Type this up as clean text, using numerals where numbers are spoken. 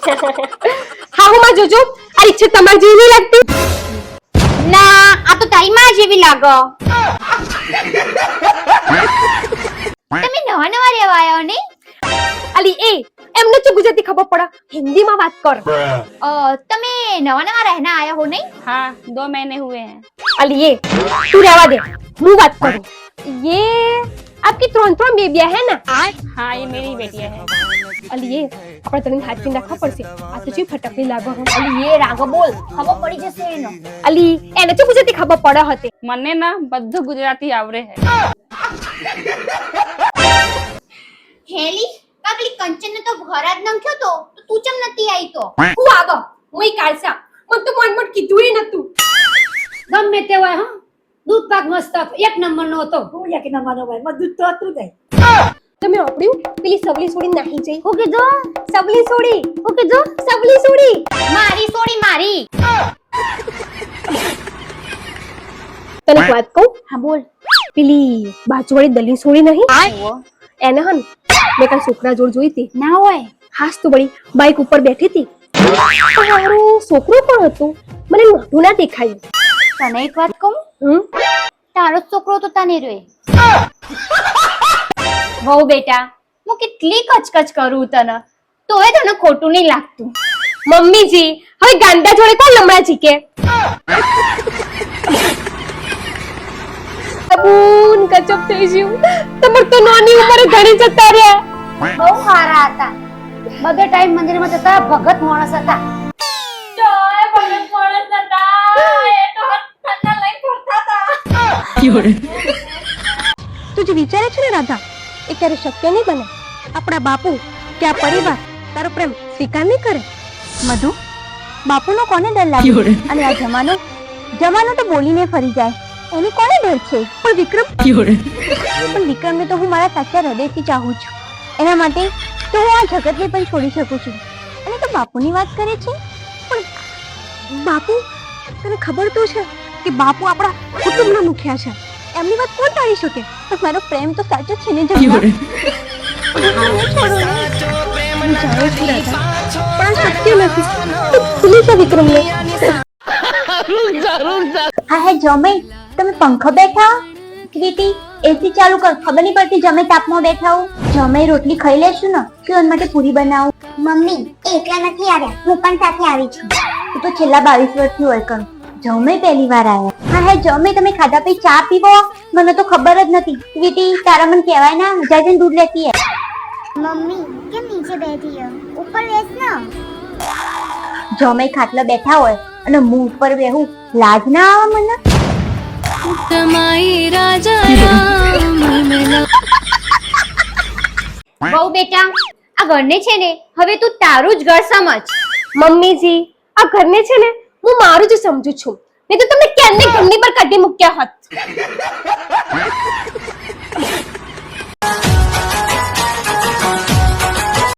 હા હું માં જોજો આ ઈચ્છા તમારી જેવી નહીં લાગતી. ના આ તો તારી માં જેવી લાગો. તમે નવા નવા રહેવા આવ્યા નહીં? અલી એ એમને તો ગુજરાતી ખબર પડે, હિન્દીમાં વાત કર. તમે નવા નવા રહેના आया हो नहीं? हाँ 2 महीने हुए हैं. અલી એ તું રહેવા દે, હું વાત કરું. ये आपकी ત્રણ બેબીયા હે ને? हाँ ये मेरी बेटियां है. અલી એ આપણે તને હાથથી રાખવા પડશે. આ તો ચી ફટકડી લાગો હો. અલી એ રાગો બોલ, ખબર પડી જશે એનો. અલી એને તો ગુજરાતી ખબર પડે હતી. મને ना બધું ગુજરાતી આવડે है. હેલી કાકલી કંચન ને તો ઘર જ નંખ્યો તો તું ચમ નથી આવી તો? હું આગો હું કાળસા મને તો મન કીધું ય નતું. ગમે તે હોય હા, દૂધ પાક મસ્ત હતો, એક નંબર નો હતો. હું એક નંબર નો ભાઈ, દૂધ તો હતું જ. તમે ઓપડ્યું પેલી સવલી છોડી નાહી જઈ. હું કીધું? સવલી છોડી. હું કીધું? સવલી છોડી. મારી સોડી મારી. તને એક વાત કહું? હા બોલ. પેલી બાજુવાળી દલી છોડી નહીં એને હન મેં કાલ છોકરા જોડ જોઈ હતી. ના હોય. હાસ તો બળી બાઇક ઉપર બેઠી હતી. તારું છોકરું પણ હતું, મને મોઢું ના દેખાયું. તને એક વાત કહું? તારો જ છોકરો તો તને રોય. વહુ બેટા હું કેટલી કચકચ કરું તને તોય તને ખોટું નહીં લાગતું. મમ્મીજી હવે ગાંડા જોડે કોણ લમણા જીકે? બૂન કચપ થઈ ગયું. તમાર તો નાની ઉંમરે ઘણી જતા રહ્યા. બહુ સારા હતા. બધે ટાઈમ મંદિરમાં જતા ભગત માણસ હતા. ચાય ભગત માણસ હતા. એ તો ઠંડા લઈ ફરતા હતા. તું જે વિચારે છે ને રાધા એ ક્યારે શક્ય નહીં બને. આપણા બાપુ કે આ પરિવાર તારો પ્રેમ સ્વીકાર નહીં કરે. મધુ બાપુનો કોને ડર લાગે? અને આ જમાનો તો બોલીને ફરી જાય એનો કોને ડર છે? પણ વિક્રમ પણ વિક્રમને તો હું મારા સાચા હૃદયથી ચાહું છું. એના માટે તો હું આ જગતને પણ છોડી શકું છું. અને તો બાપુની વાત કરે છે. પણ બાપુ તને ખબર તો છે કે બાપુ આપણા કુટુંબના મુખ્ય છે. એમની વાત કોણ ટાળી શકે? તો મારો પ્રેમ તો સાચો છે ને જમવા. પણ આ શક્ય નથી. ભૂલી જા વિક્રમને. હા હે જમે તમે પંખો બેઠા ક્રીટી એસી ચાલુ કર. ખબર નહીં પડતી જમે તાપમાં બેઠા હો. જમે રોટલી ખાઈ લેશું ને કે એના માટે પૂરી બનાવું? મમ્મી એકલા નથી આવ્યા, હું પણ સાથે આવી છું. તું તો છેલ્લા 22 વર્ષથી હોય કરું. જમે પહેલી વાર આવ્યા. હા હે જમે તમે ખાધા પછી ચા પીવો? મને તો ખબર જ નથી. ક્રીટી તારા મને કહેવાય ના જાજન દૂધ લેતી હે. મમ્મી કેમ નીચે બેઠી હે? ઉપર બેસ ના. જમે ખાટલા બેઠા હોય અને મું ઉપર બેહું, લાજ ના આવે મને? બહુ બેટા આ ઘરને છે ને હવે તું તારું જ ઘર સમજ. મમ્મીજી આ ઘરને છે ને હું મારું જ સમજુ છું. નહીં તો તમને ક્યાંને ઘરની પર કાઢી મૂક્યા હોત.